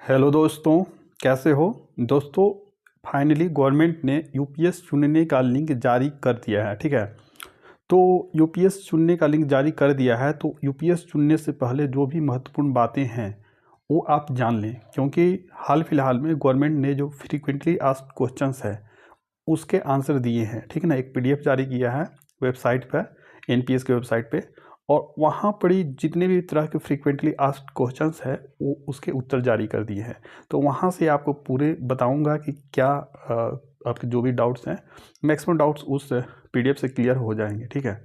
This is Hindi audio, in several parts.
हेलो दोस्तों, कैसे हो दोस्तों। फाइनली गवर्नमेंट ने यूपीएस चुनने का लिंक जारी कर दिया है। ठीक है, तो यूपीएस चुनने का लिंक जारी कर दिया है। तो यूपीएस चुनने से पहले जो भी महत्वपूर्ण बातें हैं वो आप जान लें, क्योंकि हाल फिलहाल में गवर्नमेंट ने जो फ्रीक्वेंटली आस्क्ड क्वेश्चंस है उसके आंसर दिए हैं। ठीक है ना, एक पीडीएफ जारी किया है वेबसाइट पर, एनपीएस के वेबसाइट पे, और वहाँ पर ही जितने भी तरह के फ्रीक्वेंटली आस्क्ड क्वेश्चंस है वो उसके उत्तर जारी कर दिए हैं। तो वहाँ से आपको पूरे बताऊँगा कि क्या आपके जो भी डाउट्स हैं, मैक्सिमम डाउट्स उस पीडीएफ से क्लियर हो जाएंगे। ठीक है,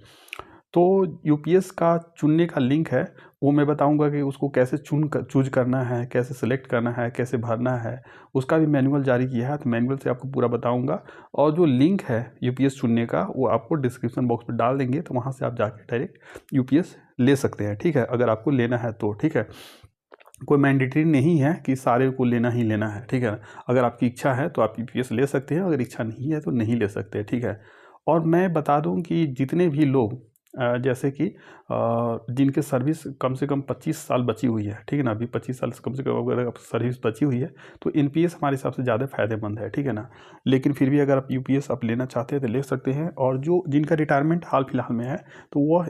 तो यूपीएस का चुनने का लिंक है, वो मैं बताऊंगा कि उसको कैसे चूज करना है, कैसे सेलेक्ट करना है, कैसे भरना है। उसका भी मैनुअल जारी किया है, तो मैनुअल से आपको पूरा बताऊंगा। और जो लिंक है यूपीएस चुनने का वो आपको डिस्क्रिप्शन बॉक्स में डाल देंगे, तो वहाँ से आप जाके डायरेक्ट यूपीएस ले सकते हैं। ठीक है, अगर आपको लेना है तो। ठीक है, कोई मैंडेटरी नहीं है कि सारे को लेना ही लेना है। ठीक है, अगर आपकी इच्छा है तो आप यूपीएस ले सकते हैं, अगर इच्छा नहीं है तो नहीं ले सकते। ठीक है, और मैं बता दूं कि जितने भी लोग जैसे कि जिनके सर्विस कम से कम 25 साल बची हुई है, ठीक है ना, अभी 25 साल से कम से कम अगर सर्विस बची हुई है तो एनपीएस हमारे हिसाब से ज़्यादा फायदेमंद है। ठीक है ना, लेकिन फिर भी अगर आप यूपीएस आप लेना चाहते हैं तो ले सकते हैं। और जो जिनका रिटायरमेंट हाल फिलहाल में है तो वह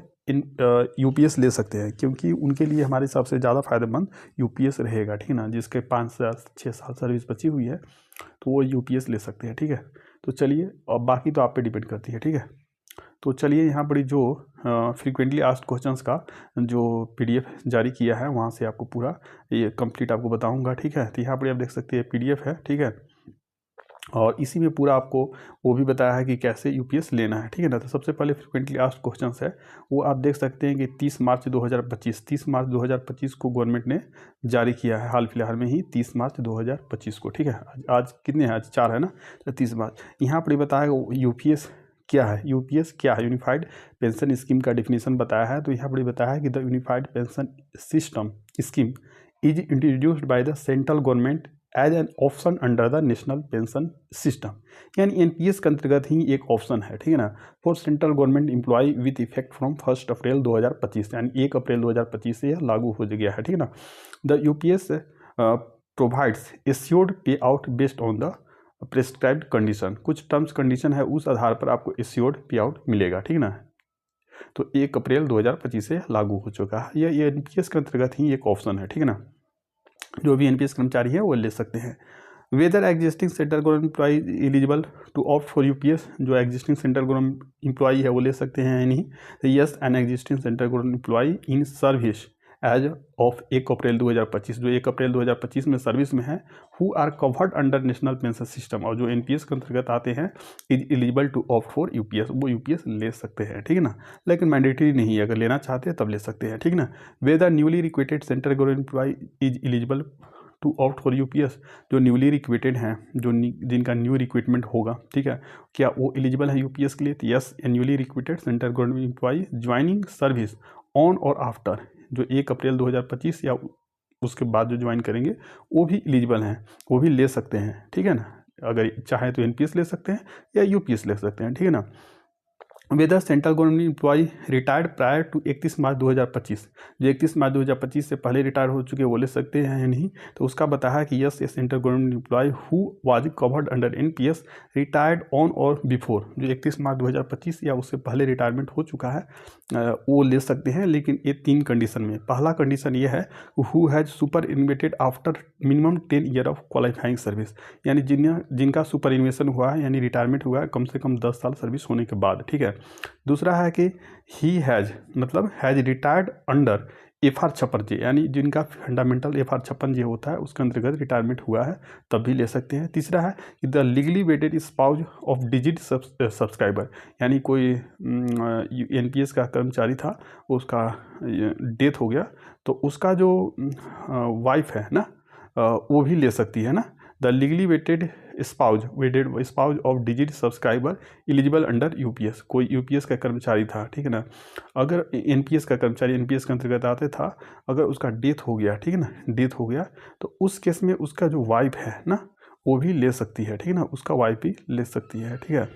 यूपीएस ले सकते हैं, क्योंकि उनके लिए हमारे हिसाब से ज़्यादा फायदेमंद यूपीएस रहेगा। ठीक है ना, जिसके 5 से 6 साल सर्विस बची हुई है तो वो यूपीएस ले सकते हैं। ठीक है, तो चलिए, और बाकी तो आप पे डिपेंड करती है। ठीक है, तो चलिए यहाँ पर जो फ्रीक्वेंटली आस्क्ड क्वेश्चंस का जो पीडीएफ जारी किया है वहाँ से आपको पूरा ये कंप्लीट आपको बताऊंगा। ठीक है, तो यहाँ पर आप देख सकते हैं पीडीएफ है। ठीक है, और इसी में पूरा आपको वो भी बताया है कि कैसे यूपीएस लेना है। ठीक है ना, तो सबसे पहले फ्रिक्वेंटली आस्क्ड क्वेश्चंस है वो आप देख सकते हैं कि 30 मार्च 2025 को गवर्नमेंट ने जारी किया है, हाल फिलहाल में ही 30 मार्च 2025 को। ठीक है, आज कितने हैं, आज 4 है ना, तो 30 मार्च। यहाँ पर बताया यूपीएस क्या है, यूपीएस क्या है, यूनिफाइड पेंशन स्कीम का डिफिनीशन बताया है। तो यहाँ पर बताया है कि the unified pension system scheme is introduced by the central government as an option under the national pension system, यानी एनपीएस के अंतर्गत ही एक ऑप्शन है। ठीक है ना, for central government employ with effect from 1 April 2025, यानी 1 अप्रैल 2025 से यह लागू हो गया है। ठीक है ना, the UPS provides assured pay out based on the prescribed condition, कुछ टर्म्स कंडीशन है उस आधार पर आपको एश्योर्ड पे आउट मिलेगा। ठीक है ना, तो 1 अप्रैल 2025 से लागू हो चुका है। यह एनपीएस के अंतर्गत ही एक ऑप्शन है। ठीक है ना, जो भी एनपीएस कर्मचारी है वो ले सकते हैं। Whether existing central government employ eligible to opt for UPS, जो एग्जिस्टिंग सेंट्रल गवर्नमेंट एम्प्लॉय है वो ले सकते हैं या नहीं। तो yes, an existing central government employ in service as of 1 April 2025, जो 1 अप्रैल 2025 में सर्विस में है, who are covered under national pension system, और जो एनपीएस के अंतर्गत आते हैं, is eligible to opt for UPS, वो यूपीएस ले सकते हैं। ठीक है ना, लेकिन मैंडेटरी नहीं है, अगर लेना चाहते हैं तब ले सकते हैं। ठीक है ना, whether newly recruited central government employ is eligible to opt for UPS, जो न्यूली रिक्रूटेड हैं, जो जिनका न्यू रिक्रूटमेंट होगा, ठीक है, क्या वो एलिजिबल है यूपीएस के लिए। तो yes, newly recruited central government employ joining service on or after, जो 1 अप्रैल 2025 या उसके बाद जो ज्वाइन करेंगे वो भी एलिजिबल हैं, वो भी ले सकते हैं। ठीक है ना, अगर चाहे तो एनपीएस ले सकते हैं या यूपीएस ले सकते हैं। ठीक है ना, whether central government employ retired prior to 31 March 2025, जो 31 मार्च 2025 से पहले रिटायर हो चुके वो ले सकते हैं या नहीं। तो उसका बताया है कि यस, ये central government employ who was covered under NPS retired on or before, जो 31 मार्च 2025 या उससे पहले रिटायरमेंट हो चुका है, वो ले सकते हैं। लेकिन ये 3 कंडीशन में, पहला कंडीशन ये है who has super inverted after minimum 10 year of qualifying service, यानी जिनका सुपर इन्वेशन हुआ है, यानी रिटायरमेंट हुआ है कम से कम 10 साल सर्विस होने के बाद। ठीक है, दूसरा है कि ही हैज़, मतलब has retired under FR 56J, यानी जिनका फंडामेंटल FR 56J होता है उसके अंतर्गत रिटायरमेंट हुआ है तब भी ले सकते हैं। तीसरा है कि the legally wedded spouse of deceased subscriber, यानी कोई एनपीएस का कर्मचारी था, उसका डेथ हो गया तो उसका जो वाइफ है ना, वो भी ले सकती है ना। The legally wedded spouse of deceased subscriber eligible under UPS, कोई यूपीएस का कर्मचारी था, ठीक है ना, अगर एनपीएस का कर्मचारी एनपीएस के अंतर्गत आते था, अगर उसका डेथ हो गया, ठीक है ना, डेथ हो गया तो उस केस में उसका जो वाइफ है ना वो भी ले सकती है। ठीक है ना, उसका वाइफ भी ले सकती है। ठीक है,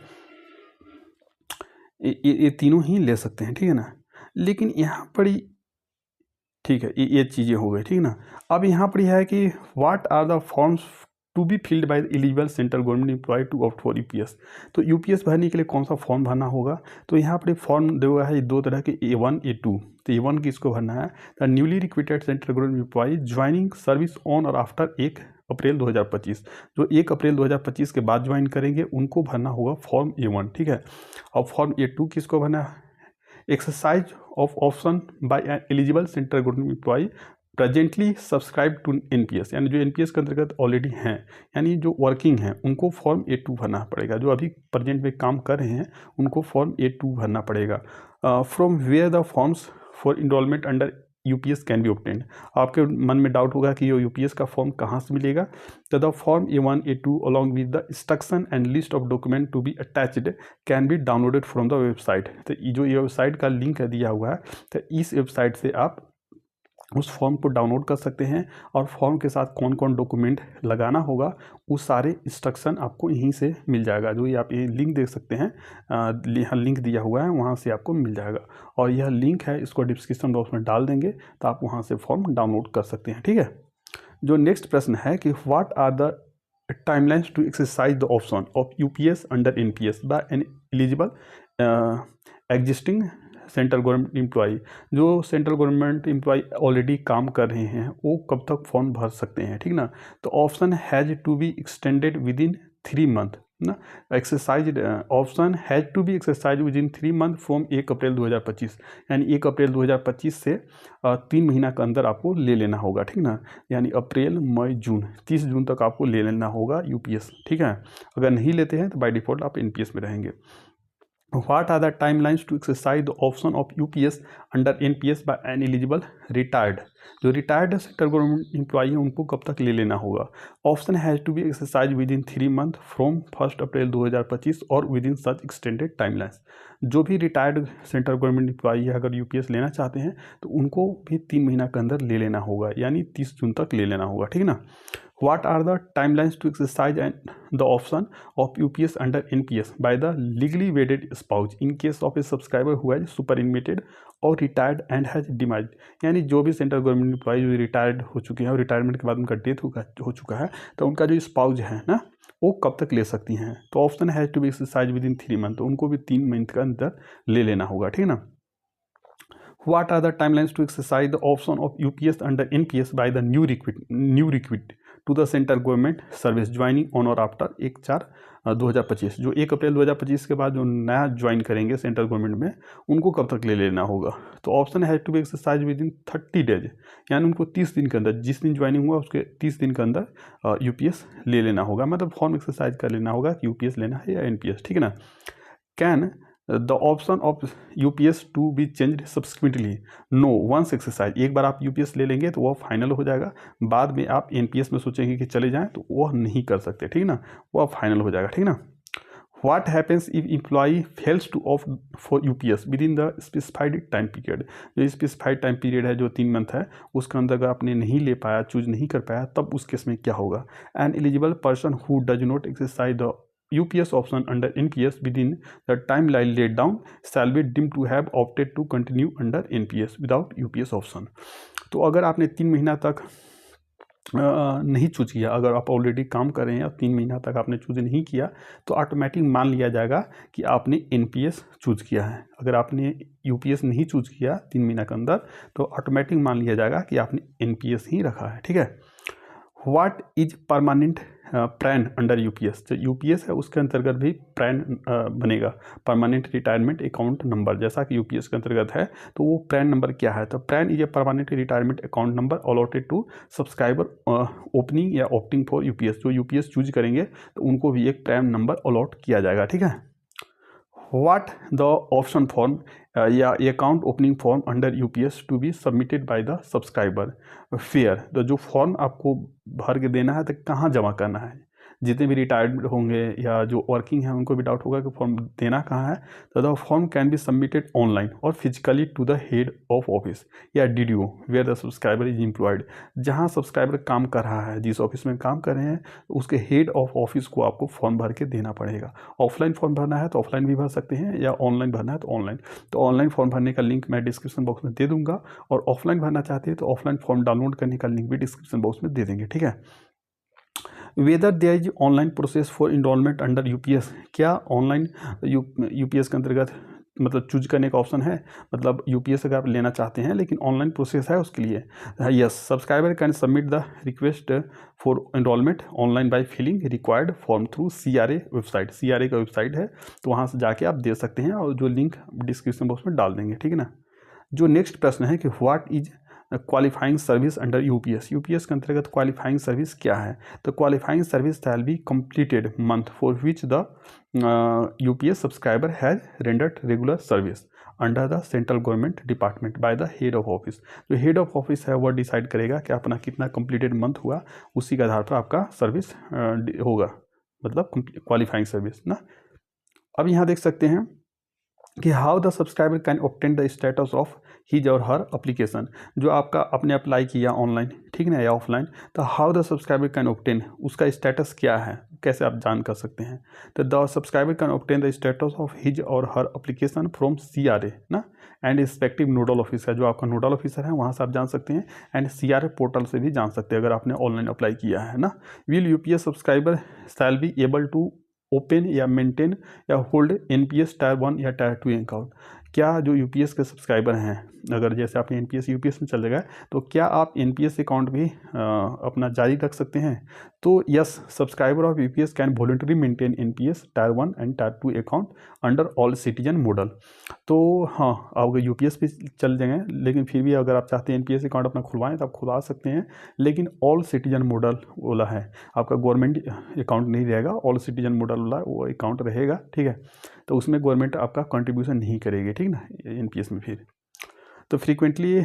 ये तीनों ही ले सकते हैं। ठीक है ना, लेकिन यहाँ पर ठीक है, ये चीज़ें हो गई, ठीक है ना। अब यहाँ पर यह है कि what are the forms to be filled by the eligible central government employ to opt for UPS. तो यूपीएस भरने के लिए कौन सा फॉर्म भरना होगा, तो यहाँ पर फॉर्म दिया हुआ है दो तरह के, A1 A2। तो A1 किसको भरना है, the newly recruited central government employ joining service on or after 1 April 2025, जो 1 अप्रैल 2025 के बाद ज्वाइन करेंगे उनको भरना होगा फॉर्म A1, ठीक है। और फॉर्म A2 किसको भरना है, exercise of option by an eligible central government employ presently subscribe to NPS, यानी जो एनपीएस के अंतर्गत ऑलरेडी हैं, यानी जो वर्किंग हैं उनको फॉर्म A2 भरना पड़ेगा। जो अभी प्रेजेंट में काम कर रहे हैं उनको फॉर्म A2 भरना पड़ेगा। From where the forms for enrolment under UPS can be obtained. आपके मन में डाउट होगा कि ये यूपीएस का फॉर्म कहाँ से मिलेगा, तो the form A1 A2 along with the instruction and list of document to be attached can be downloaded from the website. तो जो ये वेबसाइट का लिंक दिया हुआ है, तो इस वेबसाइट से आप उस फॉर्म को डाउनलोड कर सकते हैं और फॉर्म के साथ कौन कौन डॉक्यूमेंट लगाना होगा वो सारे इंस्ट्रक्शन आपको यहीं से मिल जाएगा। जो ये आप ये लिंक देख सकते हैं, यहाँ लिंक दिया हुआ है, वहाँ से आपको मिल जाएगा। और यह लिंक है, इसको डिस्क्रिप्शन बॉक्स में डाल देंगे तो आप वहाँ से फॉर्म डाउनलोड कर सकते हैं, ठीक है। जो नेक्स्ट प्रश्न है कि what are the timelines to exercise the option of UPS under NPS by an eligible existing central government employ. जो सेंट्रल गवर्नमेंट एम्प्लॉय ऑलरेडी काम कर रहे हैं वो कब तक फॉर्म भर सकते हैं, ठीक ना। तो option has to be extended within 3 month ना, exercise option has to be exercise within 3 month from 1 April 2025, यानी 1 अप्रैल 2025 से 3 महीना के अंदर आपको ले लेना होगा, ठीक ना। यानी अप्रैल मई जून 30 जून तक आपको ले लेना होगा यूपीएस, ठीक है। अगर नहीं लेते हैं तो बाय डिफ़ॉल्ट आप एनपीएस में रहेंगे। What are the timelines to exercise the option of UPS under NPS by an eligible retired? जो रिटायर्ड सेंट्रल गवर्नमेंट एम्प्लॉई हैं उनको कब तक ले लेना होगा। Option has to be exercise within 3 month from 1 April 2025 or within such extended timelines. जो भी रिटायर्ड सेंट्रल गवर्नमेंट एम्प्लॉई है अगर यूपीएस लेना चाहते हैं तो उनको भी 3 महीना के अंदर ले लेना होगा, यानी 30 जून तक ले लेना होगा, ठीक है ना। What are the timelines to exercise and the option of UPS under NPS by the legally wedded spouse in case of a subscriber who has superannuated और रिटायर्ड एंड हैज डिमाइज, यानी जो भी सेंट्रल गवर्नमेंट एम्प्लॉय जो रिटायर्ड हो चुके हैं और रिटायरमेंट के बाद उनका डेथ हो चुका है तो उनका जो स्पाउज है ना वो कब तक ले सकती हैं। तो option has to be exercise within 3 month, तो उनको भी 3 मंथ के अंदर ले लेना होगा, ठीक है ना। What are the timelines to exercise the option of UPS under NPS by the new recruit to the central government service joining on or after 1/4/2025? जो 1 अप्रैल 2025 के बाद जो नया ज्वाइन करेंगे सेंट्रल गवर्नमेंट में उनको कब तक ले लेना होगा। तो option has to be exercise within 30 days, यानी उनको 30 दिन के अंदर, जिस दिन ज्वाइनिंग हुआ उसके 30 दिन के अंदर यूपीएस ले लेना होगा, मतलब फॉर्म एक्सरसाइज कर लेना होगा कि यूपीएस लेना है या एनपीएस, ठीक है ना। Can the option of UPS to be change subsequently, no once exercise, एक बार आप यूपीएस ले लेंगे तो वह फाइनल हो जाएगा, बाद में आप एनपीएस में सोचेंगे कि चले जाएं तो वह नहीं कर सकते, ठीक ना, वह फाइनल हो जाएगा, ठीक ना। What happens if employee fails to opt for UPS within the specified time period, जो स्पेसिफाइड टाइम पीरियड है जो 3 मंथ है उसके अंदर अगर आपने नहीं ले पाया, चूज नहीं कर पाया, तब उस केस में क्या होगा। N eligible person who does not exercise the UPS option under NPS within the timeline laid down shall be deemed to have opted to continue under NPS without UPS option। तो अगर आपने 3 महीना तक नहीं चूज किया, अगर आप ऑलरेडी काम कर रहे हैं और 3 महीना तक आपने चूज नहीं किया तो ऑटोमेटिक मान लिया जाएगा कि आपने NPS चूज किया है। अगर आपने UPS नहीं चूज किया 3 महीना के अंदर तो ऑटोमेटिक मान लिया जाएगा कि आपने NPS ही रखा है, ठीक है। What is permanent Pran under UPS, जो यूपीएस है उसके अंतर्गत भी प्रैन बनेगा, परमानेंट रिटायरमेंट अकाउंट नंबर, जैसा कि यूपीएस के अंतर्गत है तो वो प्रैन नंबर क्या है। तो PRAN is a permanent retirement account number allotted to subscriber opening या ऑप्टिंग फॉर यूपीएस, जो यूपीएस चूज करेंगे तो उनको भी एक प्रैन नंबर अलॉट किया जाएगा, ठीक है। व्हाट द ऑप्शन फॉर्म या account opening form under UPS to be submitted by the subscriber फेयर, तो जो फॉर्म आपको भर के देना है तो कहाँ जमा करना है, जितने भी रिटायर्ड होंगे या जो वर्किंग हैं उनको भी डाउट होगा कि फॉर्म देना कहाँ है। तो the form can be submitted online और physically to the head of office या DDO where the subscriber is employed. जहाँ सब्सक्राइबर काम कर रहा है, जिस ऑफिस में काम कर रहे हैं, उसके हेड ऑफ ऑफिस को आपको फॉर्म भर के देना पड़ेगा। ऑफलाइन फॉर्म भरना है तो ऑफलाइन भी भर सकते हैं, या ऑनलाइन भरना है तो ऑनलाइन। तो ऑनलाइन फॉर्म भरने का लिंक मैं डिस्क्रिप्शन बॉक्स में दे दूंगा, और ऑफलाइन भरना चाहते हैं तो ऑफलाइन फॉर्म डाउनलोड करने का लिंक भी डिस्क्रिप्शन बॉक्स में दे देंगे, ठीक है। Whether there is online process for enrolment under UPS, क्या ऑनलाइन UPS के अंतर्गत मतलब चूज करने का ऑप्शन है, मतलब UPS अगर आप लेना चाहते हैं लेकिन ऑनलाइन प्रोसेस है उसके लिए। Yes, subscriber can submit the request for enrolment online by filling required form through CRA website. CRA का वेबसाइट है, तो वहाँ से जाके आप दे सकते हैं, और जो लिंक डिस्क्रिप्शन बॉक्स में डाल देंगे, ठीक है ना। जो नेक्स्ट प्रश्न है कि what is qualifying service under UPS के अंतर्गत क्वालिफाइंग सर्विस क्या है। तो qualifying service shall be completed month for which the UPS subscriber has rendered regular service under the central government department by the head of office. जो हेड ऑफ ऑफिस है वह डिसाइड करेगा कि अपना कितना कंप्लीटेड मंथ हुआ, उसी के आधार पर आपका सर्विस होगा, मतलब क्वालिफाइंग सर्विस ना। अब यहाँ देख सकते हैं कि how the subscriber can obtain the status of his और हर एप्लीकेशन। जो आपका आपने अप्लाई किया ऑनलाइन, ठीक है ना, या ऑफलाइन, तो how the subscriber can obtain, उसका स्टेटस क्या है, कैसे आप जान कर सकते हैं। तो the subscriber can obtain the status of his और हर एप्लीकेशन फ्रॉम CRA ना, एंड रिस्पेक्टिव नोडल ऑफिसर, जो आपका नोडल ऑफिसर है वहाँ से आप जान सकते हैं, एंड CRA पोर्टल से भी जान सकते हैं अगर आपने ऑनलाइन अप्लाई किया है ना। Will UPS subscriber shall be able to open या मेंटेन या होल्ड NPS टायर 1 या टायर 2 अकाउंट। क्या जो UPS के सब्सक्राइबर हैं, अगर जैसे आपने NPS UPS में चले गए, तो क्या आप NPS अकाउंट भी अपना जारी रख सकते हैं। तो yes, subscriber of UPS can voluntary maintain NPS tier 1 and tyre 2 account under all citizen model. तो हाँ, आप UPS पे चल जाएंगे, लेकिन फिर भी अगर आप चाहते हैं NPS अकाउंट अपना खुलवाएं तो आप खुलवा सकते हैं, लेकिन ऑल सिटीजन मॉडल वाला है, आपका गवर्नमेंट अकाउंट नहीं रहेगा, ऑल सिटीजन मॉडल वाला वो अकाउंट रहेगा, ठीक है। तो उसमें गवर्नमेंट आपका कंट्रीब्यूशन नहीं करेगी, ठीक ना, NPS में। फिर तो frequently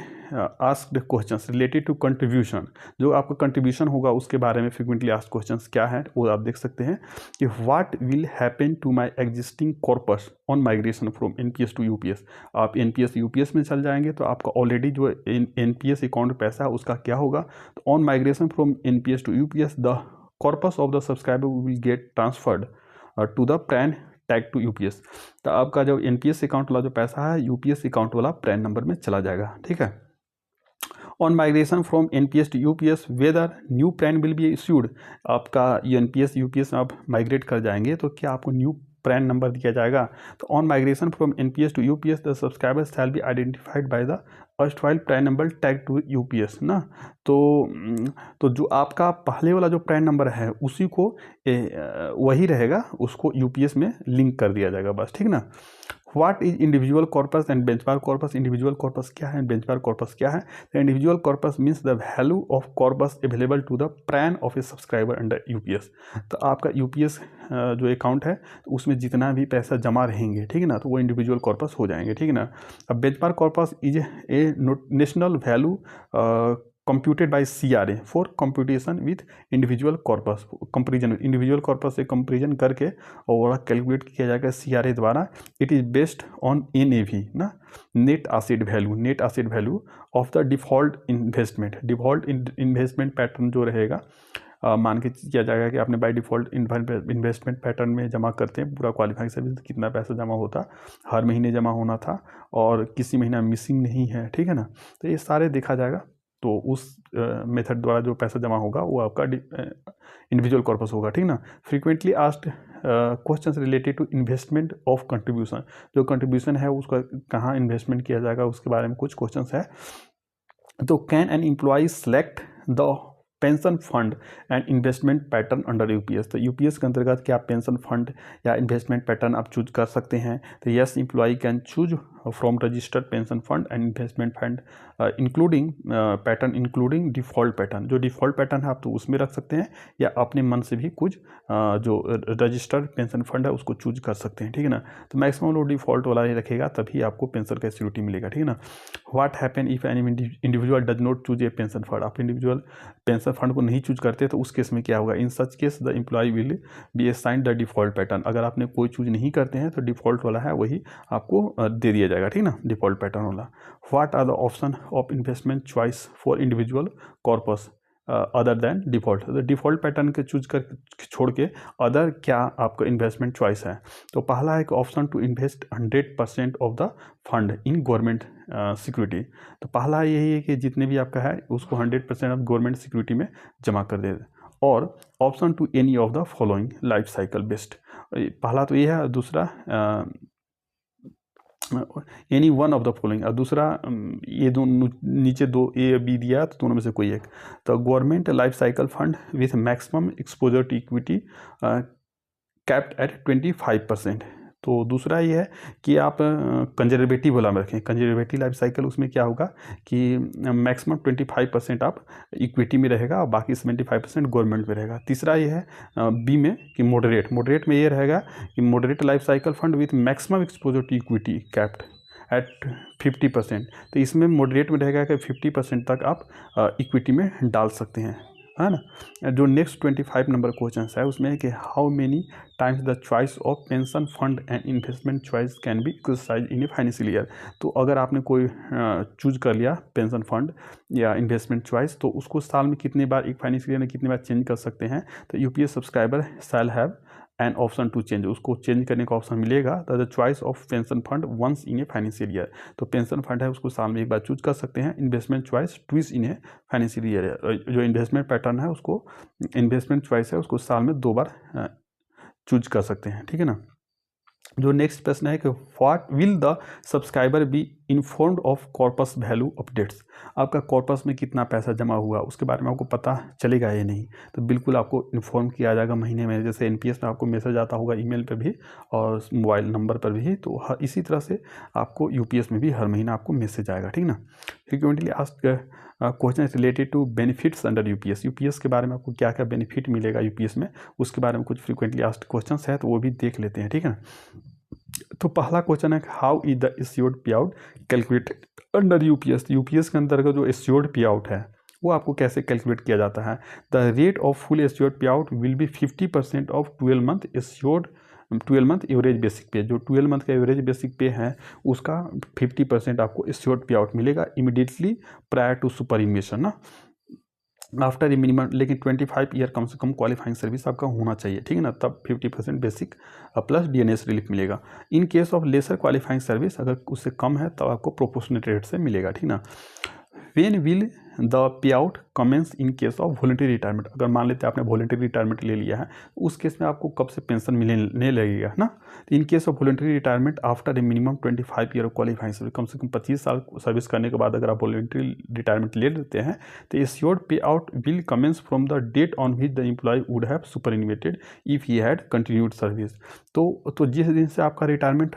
asked questions related to contribution, जो आपका कंट्रीब्यूशन होगा उसके बारे में फ्रीक्वेंटली आस्क्ड क्वेश्चंस क्या है वो आप देख सकते हैं कि what will happen to my existing corpus on migration from NPS to UPS। आप NPS UPS में चल जाएंगे तो आपका ऑलरेडी जो NPS अकाउंट पैसा है उसका क्या होगा। तो on migration from NPS to UPS the corpus of the subscriber will get transferred to the PRAN tag to UPS। तो आपका जो NPS अकाउंट वाला जो पैसा है UPS अकाउंट वाला पैन नंबर में चला जाएगा, ठीक है। On migration from NPS to UPS whether new PRAN will be issued. आपका NPS UPS में आप माइग्रेट कर जाएंगे तो क्या आपको न्यू पैन नंबर दिया जाएगा। तो on migration from NPS to UPS the subscriber shall be identified by the erstwhile PRAN number tag to UPS ना। तो जो आपका पहले वाला जो पैन नंबर है उसी को वही रहेगा, उसको UPS में लिंक कर दिया जाएगा बस, ठीक ना। What is individual corpus and benchmark corpus. Individual corpus क्या है, बेंचमार्क कॉर्पस क्या है। तो individual corpus means the value of corpus available to the PRAN of a subscriber under UPS। तो आपका UPS जो अकाउंट है तो उसमें जितना भी पैसा जमा रहेंगे, ठीक है ना, तो वो इंडिविजुअल कॉर्पस हो जाएंगे, ठीक है ना। अब benchmark corpus is a national value computed by CRA for computation with individual corpus। Comparison individual corpus से कंपेरिजन करके और वह कैलकुलेट किया जाएगा CRA द्वारा। It is based on NAV ना, net asset value of the default investment pattern जो रहेगा। मान के किया जाएगा कि आपने बाय डिफ़ॉल्ट इन्वेस्टमेंट पैटर्न में जमा करते हैं पूरा क्वालिफाइंग सर्विस, कितना पैसा जमा होता, हर महीने जमा होना था और किसी महीना मिसिंग नहीं है, ठीक है ना। तो ये सारे देखा जाएगा, तो उस मेथड द्वारा जो पैसा जमा होगा वो आपका इंडिविजुअल कॉर्पस होगा, ठीक ना। Frequently asked questions related to investment of contribution. जो कंट्रीब्यूशन है उसका कहाँ इन्वेस्टमेंट किया जाएगा उसके बारे में कुछ क्वेश्चंस है। तो can an employ select the pension fund and investment pattern under UPS। तो UPS के अंतर्गत क्या पेंशन फंड या इन्वेस्टमेंट पैटर्न आप चूज कर सकते हैं। तो yes, employ can choose from registered pension fund and investment fund including pattern including default pattern. जो डिफ़ॉल्ट पैटर्न है आप तो उसमें रख सकते हैं, या अपने मन से भी कुछ जो रजिस्टर्ड पेंशन फंड है उसको चूज कर सकते हैं, ठीक है ना। तो मैक्सिमम लोग डिफ़ॉल्ट वाला ही रखेगा, तभी आपको पेंशन का सिक्योरिटी मिलेगा, ठीक है ना। What happen if any individual does not choose a pension fund. आप इंडिविजुअल पेंशन पेंशन फंड को नहीं चूज करते तो उस केस में क्या होगा, in such case the employee will be assigned the default pattern. अगर आपने कोई चूज नहीं करते हैं तो डिफॉल्ट वाला है वही आपको दे दिया जाएगा, ठीक ना, डिफॉल्ट पैटर्न वाला। What are the option of investment choice for individual corpus other than default. तो डिफॉल्ट पैटर्न के चूज कर छोड़ के अदर क्या आपका इन्वेस्टमेंट चॉइस है। तो पहला है कि option to invest 100% of the fund in government security. तो पहला यही है कि जितने भी आपका है उसको 100% ऑफ गवर्नमेंट सिक्योरिटी में जमा कर दे। और option to any of the following life cycle based. पहला तो ये है, दूसरा any one of the following, और दूसरा ये दोनों नीचे दो ए बी दिया तो दोनों में से कोई एक। तो government life cycle fund with maximum exposure to equity capped at 25%। तो दूसरा ये है कि आप कंजर्वेटिव वाला में रखें, कंजर्वेटिव लाइफ साइकिल, उसमें क्या होगा कि मैक्सिमम 25% आप इक्विटी में रहेगा और बाकी 75% गवर्नमेंट में रहेगा। तीसरा ये है बी में कि मॉडरेट में ये रहेगा कि moderate life cycle fund with maximum exposure to equity capped at 50%। तो इसमें मॉडरेट में रहेगा कि 50% तक आप इक्विटी में डाल सकते हैं, है ना। जो नेक्स्ट 25 नंबर क्वेश्चन है उसमें है कि how many times the choice of pension fund and investment choice can be exercise in a financial year. तो अगर आपने कोई चूज कर लिया पेंशन फंड या इन्वेस्टमेंट चॉइस, तो उसको साल में कितने बार, एक फाइनेंशियल ईयर में कितने बार चेंज कर सकते हैं। तो UPS subscriber shall have an option to change, उसको चेंज करने का ऑप्शन मिलेगा। The choice of pension fund once in a financial year. तो पेंशन फंड है उसको साल में एक बार चूज कर सकते हैं। Investment choice twice in a financial year, जो इन्वेस्टमेंट पैटर्न है उसको, इन्वेस्टमेंट चॉइस है उसको साल में 2 बार चूज कर सकते हैं, ठीक है ना। जो नेक्स्ट प्रश्न है कि what will the subscriber be informed of corpus value updates. आपका कॉर्पस में कितना पैसा जमा हुआ उसके बारे में आपको पता चलेगा या नहीं। तो बिल्कुल आपको इन्फॉर्म किया जाएगा महीने में, जैसे एनपीएस में आपको मैसेज आता होगा ईमेल पे भी और मोबाइल नंबर पर भी, तो इसी तरह से आपको यूपीएस में भी हर महीना आपको मैसेज आएगा, ठीक ना। Frequently asked question related to benefits under UPS. UPS के बारे में आपको क्या क्या बेनिफिट मिलेगा यूपीएस में, उसके बारे में कुछ फ्रीक्वेंटली आस्क्ड क्वेश्चंस है तो वो भी देख लेते हैं, ठीक है। तो पहला क्वेश्चन है how is the assured pay out calculated under UPS. UPS के अंतर्गत जो एश्योर्ड पे आउट है वो आपको कैसे कैलकुलेट किया जाता है। The rate of full assured pay out will be 50% of 12 month assured 12 month average basic pay. जो 12 मंथ का एवरेज बेसिक पे है उसका 50% आपको एश्योर्ड पे आउट मिलेगा इमीडिएटली प्रायर टू सुपरएनुएशन ना, आफ्टर ए मिनिमम, लेकिन 25 ईयर कम से कम क्वालिफाइंग सर्विस आपका होना चाहिए, ठीक है ना, तब 50% बेसिक प्लस डीएनएस रिलीफ मिलेगा। In case of lesser qualifying service अगर उससे कम है तब आपको प्रोपोर्शनल रेट से मिलेगा, ठीक ना। When will the pay out commence in case of voluntary retirement. अगर मान लेते हैं आपने वॉलंटरी रिटायरमेंट ले लिया है उस केस में आपको कब से पेंशन मिलने लगेगा ना। तो in case of voluntary retirement after a minimum 25 year of qualifying service, कम से कम 25 साल सर्विस करने के बाद अगर आप वॉलंटरी रिटायरमेंट ले लेते हैं तो assured pay out will commence from the date on which the employee would have superannuated if he had continued service. तो जिस दिन से आपका रिटायरमेंट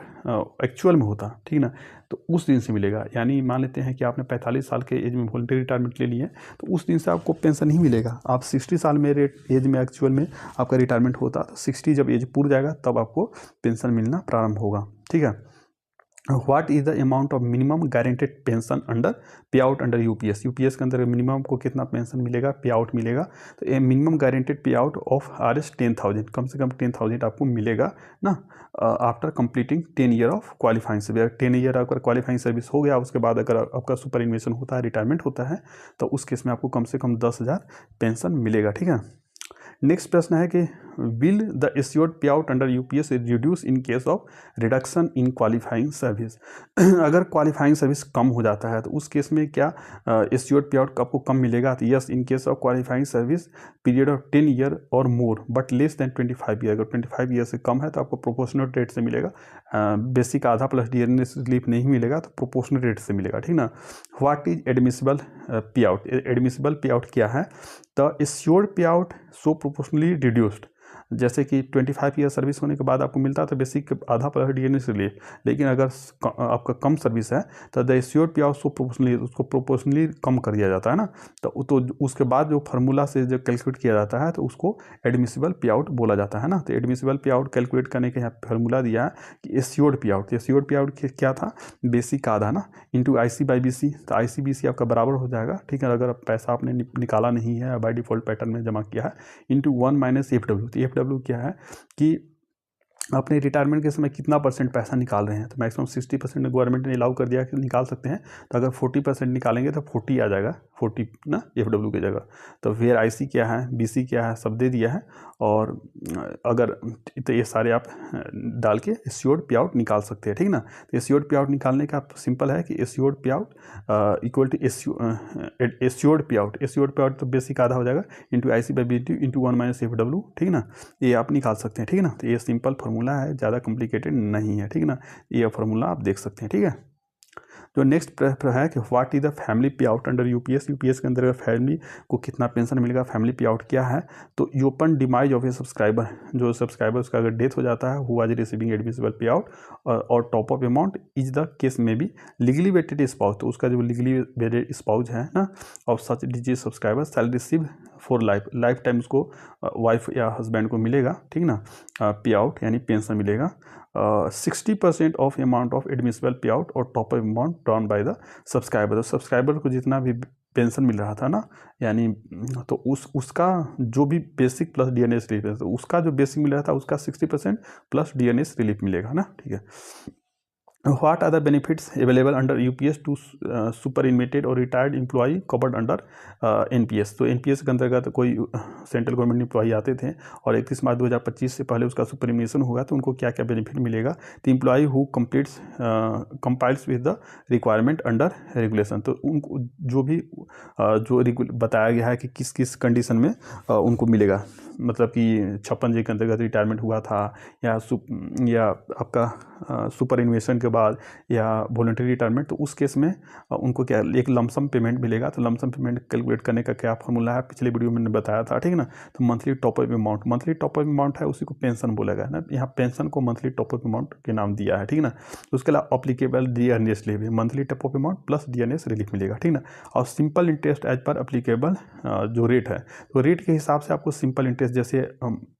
एक्चुअल में होता, ठीक ना, तो उस दिन से मिलेगा। यानी मान लेते हैं कि आपने 45 साल के एज में वॉलंटरी रिटायरमेंट ले लिए तो उस दिन से आपको पेंशन नहीं मिलेगा। आप 60 साल में एज में एक्चुअल में आपका रिटायरमेंट होता तो 60 जब एज पूर जाएगा तब आपको पेंशन मिलना प्रारंभ होगा, ठीक है। What is the amount of minimum guaranteed pension under पे आउट अंडर यूपीएस। यूपीएस के अंदर मिनिमम को कितना पेंशन मिलेगा, पे आउट मिलेगा। तो मिनिमम गारंटेड पे आउट ऑफ आरएस 10,000, कम से कम 10,000 आपको मिलेगा ना after completing 10 year of qualifying service. 10 year अगर क्वालिफाइंग सर्विस हो गया उसके बाद अगर आपका सुपरएनुएशन होता है, रिटायरमेंट होता है, तो उस केस में आपको कम से कम 10,000 पेंशन मिलेगा, ठीक है। नेक्स्ट प्रश्न है कि will the assured pay out under UPS reduce in case of reduction in qualifying service. अगर क्वालिफाइंग सर्विस कम हो जाता है तो उस केस में क्या एश्योर्ड पे आउट आपको कम मिलेगा। तो yes, in case of qualifying service period of 10 year और more but less than 25 year. अगर 25 ईयर से कम है तो आपको प्रोपोर्शनल रेट से मिलेगा, बेसिक आधा प्लस डीएनएस रिलीफ नहीं मिलेगा तो प्रोपोर्शनल रेट से मिलेगा, ठीक ना। What is admissible pay out. Admissible pay out क्या है। The assured pay out so proportionally reduced जैसे कि 25 ईयर सर्विस होने के बाद आपको मिलता है तो बेसिक आधा प्लस डीएनएस रिलीफ, लेकिन अगर आपका कम सर्विस है तो द एश्योर्ड पे आउट उसको प्रोपोर्शनली कम कर दिया जाता है ना। तो उसके बाद जो फार्मूला से जो कैलकुलेट किया जाता है तो उसको एडमिसिबल पे आउट बोला जाता है ना। तो एडमिसिबल पे आउट कैलकुलेट करने के यहाँ फार्मूला दिया है कि assured pay out. Assured pay out क्या था, बेसिक का आधा ना इंटू IC/BC। तो IC/BC आपका बराबर हो जाएगा, ठीक है, अगर पैसा आपने निकाला नहीं है बाय डिफॉल्ट पैटर्न में जमा किया है, इंटू 1 - FW। तो FW क्या है कि अपने रिटायरमेंट के समय कितना % पैसा निकाल रहे हैं। तो मैक्सिमम 60% गवर्नमेंट ने अलाउ कर दिया कि निकाल सकते हैं। तो अगर 40% निकालेंगे तो 40 आ जाएगा, 40 ना FW की जगह। तो फिर IC क्या है, BC क्या है, सब दे दिया है। और अगर तो ये सारे आप डाल के एश्योर्ड पे आउट निकाल सकते हैं, ठीक ना। तो एश्योर्ड पे आउट निकालने का सिंपल है कि assured pay out equal to assured pay out. Assured pay out तो बेसिक आधा हो जाएगा इंटू IC/BC इंटू 1 - FW, ठीक ना। ये आप निकाल सकते हैं, ठीक है ना। तो ये सिंपल फार्मूला है, ज़्यादा कॉम्प्लिकेटेड नहीं है, ठीक है ना। ये फार्मूला आप देख सकते हैं, ठीक है। जो नेक्स्ट है कि व्हाट इज द फैमिली पे आउट अंडर यूपीएस। यूपीएस के अंदर फैमिली को कितना पेंशन मिलेगा, फैमिली पे आउट क्या है। तो open demise of a subscriber, जो सब्सक्राइबर उसका अगर डेथ हो जाता है, who was receiving admissible pay out और top up amount is the case में भी लीगली वेटेड स्पाउस। तो उसका जो लीगली वेटेड स्पाउस है ना of such deceased subscriber shall receive for life time उसको वाइफ या हस्बैंड को मिलेगा, ठीक ना, पे आउट यानी पेंशन मिलेगा। 60% of amount of admissible pay out और top up amount drawn by the subscriber. तो सब्सक्राइबर को जितना भी पेंशन मिल रहा था ना, यानी तो उसका जो भी बेसिक प्लस डीएनएस रिलीफ है, तो उसका जो बेसिक मिल रहा था उसका 60% प्लस डीएनएस रिलीफ मिलेगा ना, ठीक है। What are the benefits available under UPS to superannuated और retired employee covered under NPS। तो NPS के अंतर्गत कोई सेंट्रल गवर्नमेंट एम्प्लॉई आते थे और 31 मार्च 2025 से पहले उसका सुपरएनुएशन हुआ, तो उनको क्या क्या बेनिफिट मिलेगा। तो employee who compiles with the requirement under regulation. तो उनको जो भी जो बताया गया है कि किस किस कंडीशन में उनको मिलेगा, मतलब कि 56J के अंतर्गत रिटायरमेंट हुआ था या आपका सुपरएनुएशन के बाद या वॉलंटरी रिटायरमेंट, तो उस केस में उनको क्या एक लमसम पेमेंट मिलेगा। तो लमसम पेमेंट कैलकुलेट करने का क्या फॉर्मूला है, पिछले वीडियो में मैंने बताया था, ठीक है ना। तो monthly top up amount, monthly top up amount है उसी को पेंशन बोलेगा ना, यहाँ पेंशन को मंथली टॉप अप अमाउंट के नाम दिया है, ठीक है ना। उसके अलावा applicable dearness relief, monthly top up amount plus DNS relief मिलेगा, ठीक ना। और simple interest as per applicable जो रेट है, तो रेट के हिसाब से आपको सिंपल इंटरेस्ट, जैसे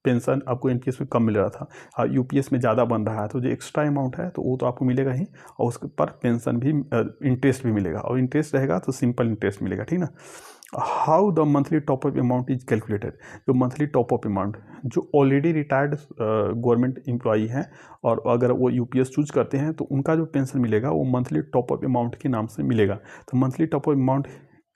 पेंशन आपको एनपीएस में कम मिल रहा था और यूपीएस में ज़्यादा बन रहा है, तो जो एक्स्ट्रा अमाउंट है तो वो तो आपको मिलेगा ही, और उसके पर पेंशन भी इंटरेस्ट भी मिलेगा, और इंटरेस्ट रहेगा तो सिंपल इंटरेस्ट मिलेगा, ठीक ना। How the monthly top up amount is calculated. जो मंथली टॉप अप अमाउंट जो ऑलरेडी रिटायर्ड गवर्नमेंट एम्प्लॉई हैं और अगर वो यूपीएस चूज करते हैं तो उनका जो पेंशन मिलेगा वो मंथली टॉप अप अमाउंट के नाम से मिलेगा। तो मंथली टॉप अप अमाउंट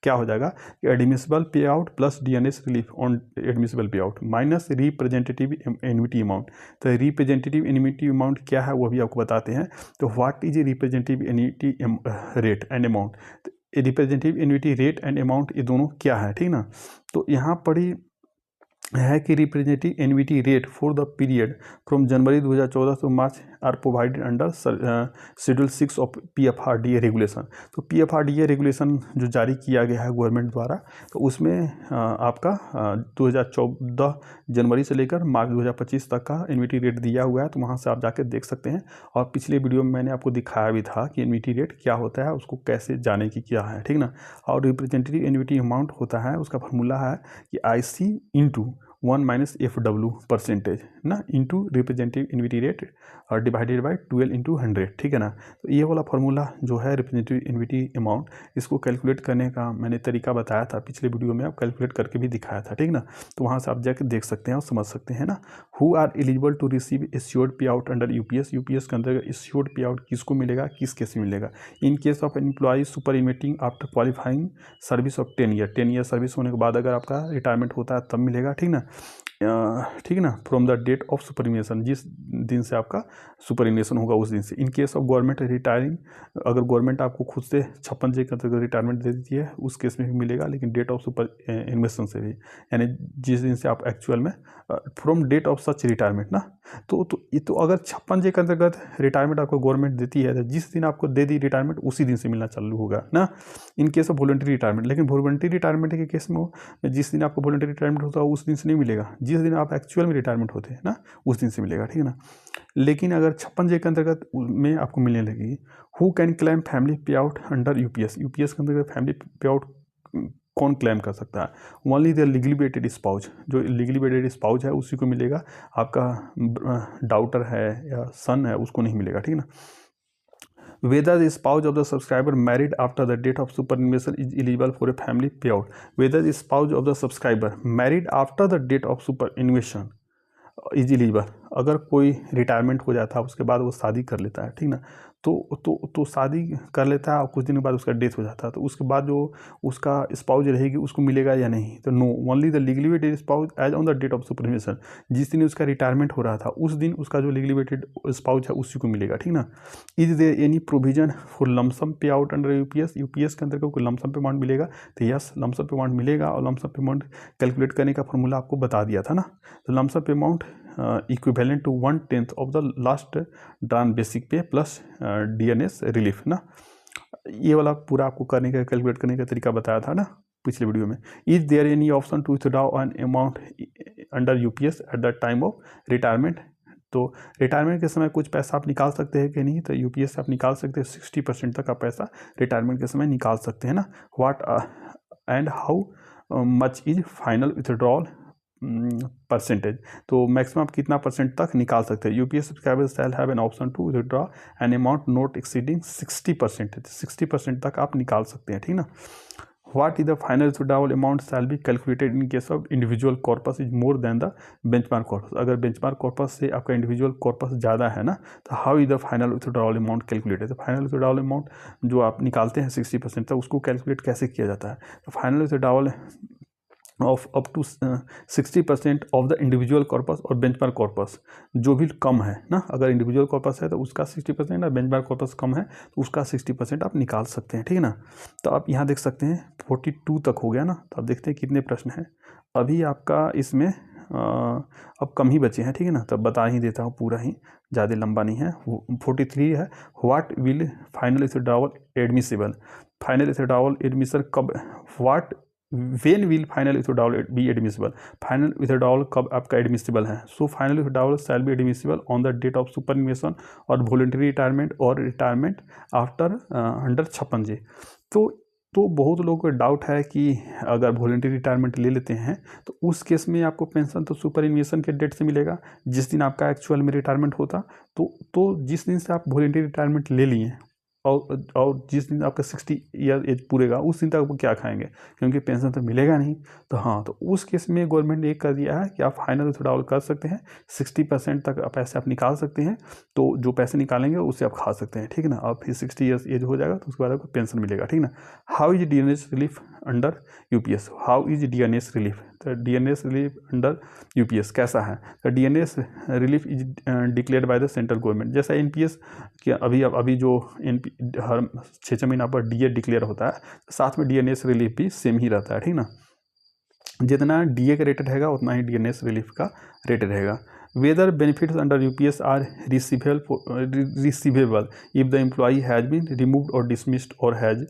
क्या हो जाएगा, admissible pay out plus DNS relief on admissible pay out minus representative annuity amount. तो रिप्रेजेंटेटिव एन्युटी अमाउंट क्या है वो भी आपको बताते हैं। तो what is a representative annuity rate and amount. Representative annuity rate and amount ये दोनों क्या है, ठीक ना। तो यहाँ पढ़ी है कि representative annuity rate for the period from January 2014 to March are provided under schedule 6 of PFRDA regulation. तो PFRDA रेगुलेशन जो जारी किया गया है गवर्नमेंट द्वारा, तो उसमें आपका 2014 जनवरी से लेकर मार्च 2025 तक का एन्युटी रेट दिया हुआ है। तो वहाँ से आप जाकर देख सकते हैं, और पिछले वीडियो में मैंने आपको दिखाया भी था कि एन्युटी रेट क्या होता है, उसको कैसे जाने की क्या है, ठीक ना। और रिप्रेजेंटेटिव एन्युटी अमाउंट होता है, उसका फॉर्मूला है कि IC इंटू 1 - FW परसेंटेज ना इंटू रिप्रेजेंटेटिव एन्युटी रेट और डिवाइडेड बाय 12 × 100, ठीक है ना। तो ये वाला फार्मूला जो है रिप्रेजेंटेटिव एन्युटी अमाउंट, इसको कैलकुलेट करने का मैंने तरीका बताया था पिछले वीडियो में, आप कैलकुलेट करके भी दिखाया था, ठीक ना। तो वहाँ से आप जाकर देख सकते हैं और समझ सकते हैं ना। Who are eligible to receive assured pay out under UPS. UPS के अंदर एश्योर्ड पे आउट किसको मिलेगा, किस केस में मिलेगा। In case of employee superannuating after qualifying service of 10 year. 10 year service होने के बाद अगर आपका रिटायरमेंट होता है तब मिलेगा, ठीक ना, ठीक है ना। From the date of superannuation, जिस दिन से आपका सुपरएनुएशन होगा उस दिन से। In case of government retiring, अगर गवर्नमेंट आपको खुद से 56J के अंतर्गत रिटायरमेंट दे देती है उस केस में भी मिलेगा, लेकिन डेट ऑफ सुपरएनुएशन से भी, यानी जिस दिन से आप एक्चुअल में from date of such retirement ना। तो अगर 56J के अंतर्गत रिटायरमेंट आपको गवर्नमेंट देती है, तो जिस दिन आपको दे दी रिटायरमेंट उसी दिन से मिलना चालू होगा ना, इन केस ऑफ वॉलंटरी रिटायरमेंट। लेकिन वॉलंटरी रिटायरमेंट के केस में जिस दिन आपको वॉलंटरी रिटायरमेंट होता है उस दिन से नहीं मिलेगा, जिस दिन आप एक्चुअल में रिटायरमेंट होते हैं ना उस दिन से मिलेगा, ठीक है ना। लेकिन अगर 56J के अंतर्गत में आपको मिलने लगेगी। हु कैन क्लेम फैमिली पे आउट अंडर यूपीएस, यूपीएस के अंतर्गत फैमिली पे आउट कौन क्लेम कर सकता है? Only the legally wedded spouse, जो लीगली वेटेड स्पाउस है उसी को मिलेगा, आपका डाउटर है या सन है उसको नहीं मिलेगा, ठीक है ना। Whether the spouse of the subscriber married after the date of superannuation is eligible for a family payout. Whether the spouse of the subscriber married after the date of superannuation is eligible. अगर कोई रिटायरमेंट हो जाता है उसके बाद वो शादी कर लेता है, ठीक ना, तो शादी कर लेता है और कुछ दिन के बाद उसका डेथ हो जाता है, तो उसके बाद जो उसका स्पाउस रहेगी उसको मिलेगा या नहीं? तो no, only the legally wedded spouse as on the date of superannuation, जिस दिन उसका रिटायरमेंट हो रहा था उस दिन उसका जो लीगली वेटेड स्पाउस है उसी को मिलेगा, ठीक ना। Is there any provision for lump sum pay out under UPS, UPS के अंतर्गत कोई लमसम पेमेंट मिलेगा? तो यस, लमसम पेमेंट मिलेगा, और लमसम पेमेंट कैलकुलेट करने का फॉर्मूला आपको बता दिया था ना। तो lump sum payment equivalent to 1/10 of the last drawn basic pay plus DNS relief ना। ये वाला पूरा आपको करने का कैलकुलेट करने का तरीका बताया था ना पिछले वीडियो में। Is there any option to withdraw an amount under UPS at the time of retirement? तो रिटायरमेंट के समय कुछ पैसा आप निकाल सकते हैं कि नहीं? तो यूपीएस से आप निकाल सकते हैं, 60% तक आप पैसा रिटायरमेंट के समय निकाल सकते हैं ना। What and how much is final withdrawal percentage? तो मैक्सिमम आप कितना परसेंट तक निकाल सकते हैं? UPS subscriber shall have an option to withdraw an amount not exceeding 60%, 60% तक आप निकाल सकते हैं, ठीक ना। What is the final withdrawal amount shall be calculated in case of individual corpus is more than the benchmark corpus? अगर बेंचमार्क कॉर्पस से आपका इंडिविजुअल कॉर्पस ज़्यादा है ना, तो how is the final withdrawal amount calculated? तो फाइनल विथड्रॉल अमाउंट जो आप निकालते हैं 60% तक, उसको कैलकुलेट कैसे किया जाता है? तो final withdrawal of up to 60% of the individual corpus और बेंचमार्क कॉर्पस जो भी कम है ना, अगर इंडिविजुअल कॉर्पस है तो उसका 60% और बेंचमार्क कॉर्पस कम है तो उसका 60% आप निकाल सकते हैं, ठीक है ना। तो आप यहाँ देख सकते हैं 42 तक हो गया ना। तो आप देखते हैं कितने प्रश्न हैं अभी आपका इसमें, अब कम ही बचे हैं, ठीक है ना। तब बता ही देता हूँ पूरा ही, ज़्यादा लंबा नहीं है। 43 है, what will final withdrawal admissible? Final withdrawal admission कब? What when will final withdrawal be admissible? Final withdrawal कब आपका एडमिसिबल है? So final withdrawal shall be admissible on the date of superannuation और वॉलंटरी रिटायरमेंट और रिटायरमेंट आफ्टर अंडर 56J। तो बहुत लोगों को डाउट है कि अगर वॉलंटरी रिटायरमेंट ले लेते हैं तो उस केस में आपको पेंशन तो सुपरएन्युएशन के डेट से मिलेगा, जिस दिन आपका एक्चुअल में रिटायरमेंट होता। तो जिस दिन से आप वॉलंटरी रिटायरमेंट ले लिए और जिस दिन आपका 60 ईयर एज पूरेगा उस दिन तक आप क्या खाएंगे, क्योंकि पेंशन तो मिलेगा नहीं। तो हाँ, तो उस केस में गवर्नमेंट ने एक कर दिया है कि आप फाइनल विथड्रॉल कर सकते हैं, 60% तक पैसे आप निकाल सकते हैं। तो जो पैसे निकालेंगे उससे आप खा सकते हैं, ठीक है ना। अब फिर 60 ईयर्स एज हो जाएगा तो उसके बाद आपको पेंशन मिलेगा, ठीक है ना। How is DNS relief under UPS? How is DNS relief? तो डीएनएस रिलीफ अंडर यूपीएस कैसा है? तो DNS relief is declared by the central government. जैसा एनपीएस कि अभी जो हर 6 महीना पर डीए डिक्लेयर होता है, साथ में डीएनएस रिलीफ भी सेम ही रहता है, ठीक ना। जितना डीए का रेटेड रहेगा उतना ही डीएनएस रिलीफ का रेटेड रहेगा। Whether benefits under UPS are receivable if the employee has been removed और डिसमिस्ड और has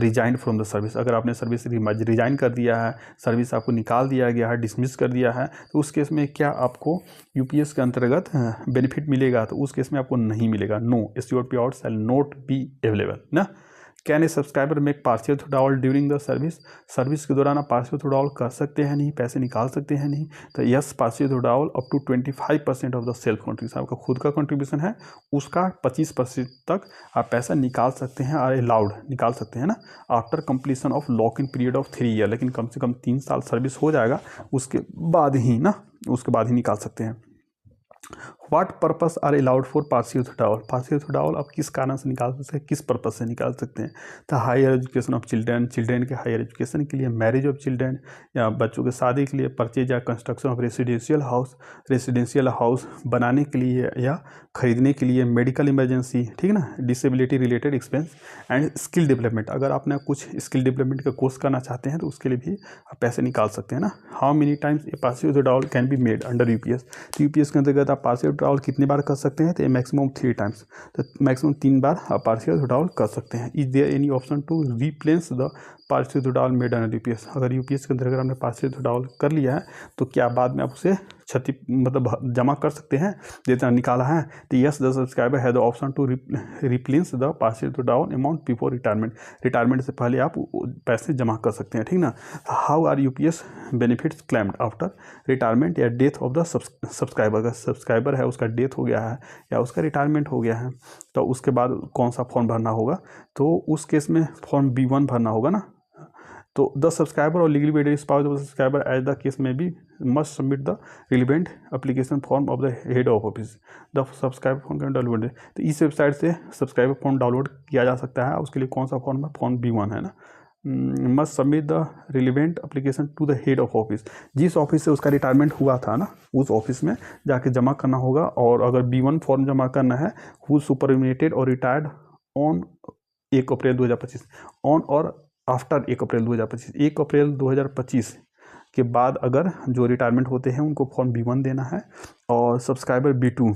resign from the service? अगर आपने सर्विस रिजाइन कर दिया है, सर्विस आपको निकाल दिया गया है, डिसमिस कर दिया है, तो उस केस में क्या आपको यूपीएस के अंतर्गत बेनिफिट मिलेगा? तो उस केस में आपको नहीं मिलेगा। No, assured pay out shall not be available ना। Can a subscriber make partial withdrawal during the service? Service के दौरान आप पार्शियल विथड्रॉल कर सकते हैं नहीं, पैसे निकाल सकते हैं नहीं? तो yes, partial withdrawal up to 25% of the self contribution, आपका खुद का कंट्रीब्यूशन है उसका 25% तक आप पैसा निकाल सकते हैं, और अलाउड निकाल सकते हैं ना, after completion of lock in period of 3 year. लेकिन कम से कम 3 साल सर्विस हो जाएगा उसके बाद ही ना, उसके बाद ही निकाल सकते हैं। What purpose are allowed for partial withdrawal? Partial withdrawal आप किस कारण से निकाल सकते हैं, किस पर्पज से निकाल सकते हैं? तो higher education of children, children के हायर एजुकेशन के लिए, मैरिज ऑफ चिल्ड्रेन या बच्चों के शादी के लिए, परचेज या कंस्ट्रक्शन ऑफ रेसिडेंशियल हाउस बनाने के लिए या खरीदने के लिए, मेडिकल इमरजेंसी, ठीक है ना, disability related expense and skill development. अगर आपने कुछ स्किल डेवलपमेंट का कोर्स करना चाहते हैं तो उसके लिए भी आप पैसे निकाल सकते हैं ना। How many times A partial withdrawal can be made under UPS? तो यूपीएस के अंतर्गत आप पार्शियल विड्रॉल कितनी बार कर सकते हैं, तो मैक्सिमम 3 टाइम्स, तो मैक्सिमम 3 बार आप पार्शियल विड्रॉल कर सकते हैं। Is there any option to replace the partial withdrawal made on UPS, अगर यूपीएस के अंदर अगर हमने पार्शियल विड्रॉल कर लिया है तो क्या बाद में आप उसे क्षति मतलब जमा कर सकते हैं, जितना निकाला है, तो यस द सब्सक्राइबर है the option to replace the partial withdrawal amount before retirement, retirement से पहले आप पैसे जमा कर सकते हैं, ठीक ना। How are UPS benefits claimed after retirement या डेथ ऑफ द सब्सक्राइबर, अगर सब्सक्राइबर है उसका डेथ हो गया है या उसका रिटायरमेंट हो गया है तो उसके बाद कौन सा फॉर्म भरना होगा, तो उस केस में फॉर्म B1 भरना होगा ना। तो द सब्सक्राइबर और legally wedded spouse of subscriber as the case में भी must submit the relevant application form of the head of office, the subscriber form can download, तो इस वेबसाइट से सब्सक्राइबर फॉर्म डाउनलोड किया जा सकता है। उसके लिए कौन सा फॉर्म है, फॉर्म B1 है ना। Must submit the relevant application to the head of office, जिस ऑफिस से उसका रिटायरमेंट हुआ था ना उस ऑफिस में जाके जमा करना होगा। और अगर B1 फॉर्म जमा करना है हु सुपरएनुएटेड और retired on 1 April 2025, on or after 1 April 2025, 1 April 2025 के बाद अगर जो रिटायरमेंट होते हैं उनको फॉर्म B1 देना है। और सब्सक्राइबर B2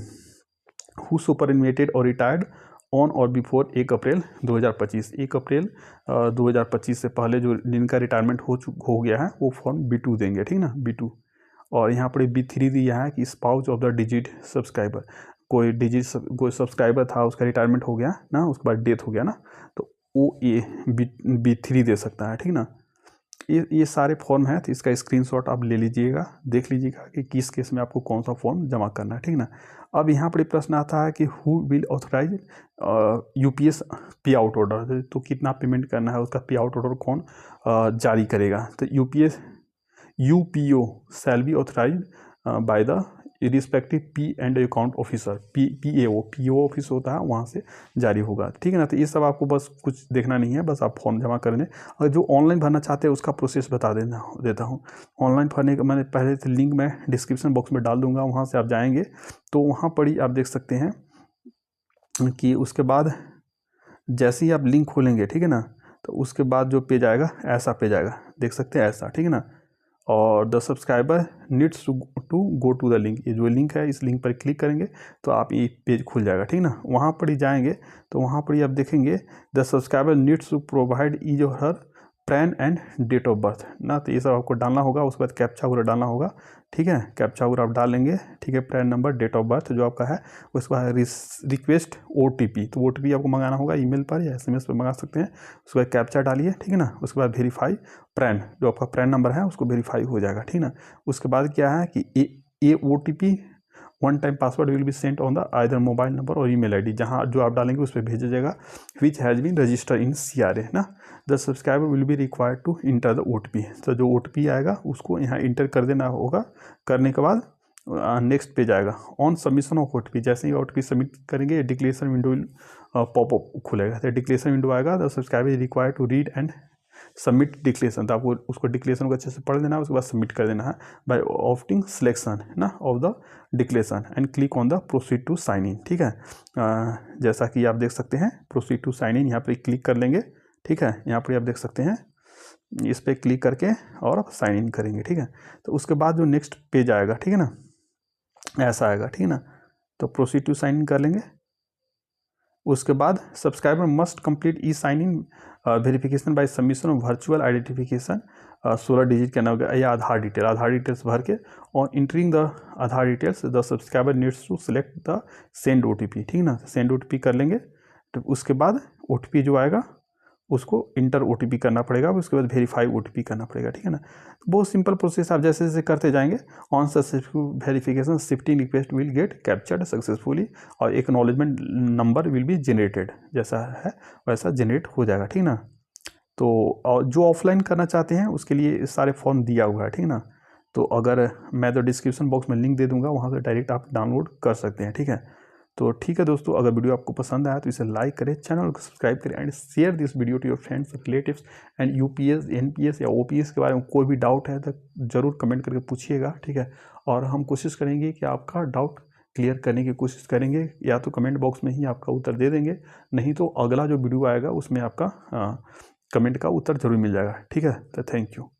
हु सुपरएनुएटेड और retired on or before 1 April 2025, 1 April 2025 से पहले जो जिनका रिटायरमेंट हो गया है वो फॉर्म B2 देंगे, ठीक ना, B2। और यहाँ पर B3 दिया है कि spouse of the digit subscriber, कोई सब्सक्राइबर था उसका रिटायरमेंट हो गया ना, उसके बाद डेथ हो गया ना, तो वो ये B3 दे सकता है, ठीक ना। ये सारे फॉर्म है, तो इसका स्क्रीनशॉट आप ले लीजिएगा, देख लीजिएगा कि किस केस में आपको कौन सा फॉर्म जमा करना है, ठीक ना। अब यहाँ पर प्रश्न आता है कि हु विल ऑथराइज यूपीएस पे आउट ऑर्डर, तो कितना पेमेंट करना है उसका पे आउट ऑर्डर कौन जारी करेगा, तो UPO shall be authorise by the respective P&A account officer, PO office होता है वहाँ से जारी होगा, ठीक है ना। तो ये सब आपको बस कुछ देखना नहीं है, बस आप फॉर्म जमा करने, और जो ऑनलाइन भरना चाहते हैं उसका प्रोसेस बता देता हूँ। ऑनलाइन भरने का मैंने पहले से लिंक मैं डिस्क्रिप्शन बॉक्स में डाल दूंगा, वहाँ से आप जाएंगे तो वहाँ पर ही आप देख सकते हैं कि उसके बाद जैसे ही आप लिंक खोलेंगे, ठीक है ना, तो उसके बाद जो पेज आएगा ऐसा पेज आएगा, देख सकते हैं ऐसा, ठीक है ना। और the subscriber needs to go to the link, ये जो लिंक है इस लिंक पर क्लिक करेंगे तो आप ये पेज खुल जाएगा, ठीक ना। वहाँ पर ही जाएंगे तो वहाँ पर ही आप देखेंगे the subscriber needs to provide is of her PAN and date of birth ना, तो ये सब आपको डालना होगा। उसके बाद कैप्चा वगैरह डालना होगा, ठीक है, कैप्चा वगैरह आप डाल लेंगे, ठीक है, PAN number, date of birth जो आपका है, उसके बाद रिक्वेस्ट OTP, तो OTP आपको मंगाना होगा ईमेल पर या SMS पर मंगा सकते हैं। उसके बाद कैप्चा डालिए, ठीक है ना। उसके बाद वेरीफाई पैन, जो आपका पैन नंबर है उसको वेरीफाई हो जाएगा, ठीक ना। उसके बाद क्या है कि ये OTP one time password will be sent on the either mobile number और ईमेल ID, जहाँ जो आप डालेंगे उस पर भेजा जाएगा, which has been registered in CRA ना। The subscriber will be required to enter the OTP, तो जो OTP आएगा उसको यहाँ इंटर कर देना होगा। करने के बाद नेक्स्ट पेज आएगा ऑन सबमिशन ऑफ OTP, जैसे ही OTP सबमिट करेंगे डिक्लेरेशन विंडो पॉपअप खुलेगा, तो डिक्लेरेशन विंडो आएगा, the subscriber is required to read and submit declaration, तो आपको उसको डिक्लेरेशन को अच्छे से पढ़ लेना है, उसके बाद सबमिट कर देना है बाय ऑप्टिंग सिलेक्शन ना of the declaration and click on the proceed to sign in, ठीक है। जैसा कि आप देख सकते हैं प्रोसीड टू साइन इन, यहाँ पर क्लिक कर लेंगे, ठीक है। यहाँ पर आप देख सकते हैं इस पर क्लिक करके और आप साइन इन करेंगे, ठीक है। तो उसके बाद जो नेक्स्ट पेज आएगा, ठीक है ना, ऐसा आएगा, ठीक है ना। तो प्रोसीड टू साइन इन कर लेंगे। उसके बाद subscriber must complete e sign in verification by submission of virtual identification 16 digit का नाम या आधार डिटेल्स भर के, और entering the Aadhaar details the subscriber needs to select the send OTP, ठीक ना। सेंड OTP कर लेंगे, तो उसके बाद OTP जो आएगा उसको इंटर OTP करना पड़ेगा, उसके बाद वेरीफाई OTP करना पड़ेगा, ठीक है ना। तो बहुत सिंपल प्रोसेस, आप जैसे जैसे करते जाएंगे on successful verification shifting request will get captured successfully और acknowledgement number will be generated, जैसा है वैसा जनरेट हो जाएगा, ठीक ना। तो और जो ऑफलाइन करना चाहते हैं उसके लिए सारे फॉर्म दिया हुआ है, ठीक ना। तो अगर मैं तो डिस्क्रिप्शन बॉक्स में लिंक दे दूंगा, वहाँ से डायरेक्ट आप डाउनलोड कर सकते हैं, ठीक है। तो ठीक है दोस्तों, अगर वीडियो आपको पसंद आया तो इसे लाइक करें, चैनल को सब्सक्राइब करें and share this video to your friends relatives. And UPS NPS या OPS के बारे में कोई भी डाउट है तो ज़रूर कमेंट करके पूछिएगा, ठीक है। और हम कोशिश करेंगे कि आपका डाउट क्लियर करने की कोशिश करेंगे, या तो कमेंट बॉक्स में ही आपका उत्तर दे देंगे, नहीं तो अगला जो वीडियो आएगा उसमें आपका कमेंट का उत्तर जरूर मिल जाएगा, ठीक है। तो थैंक यू।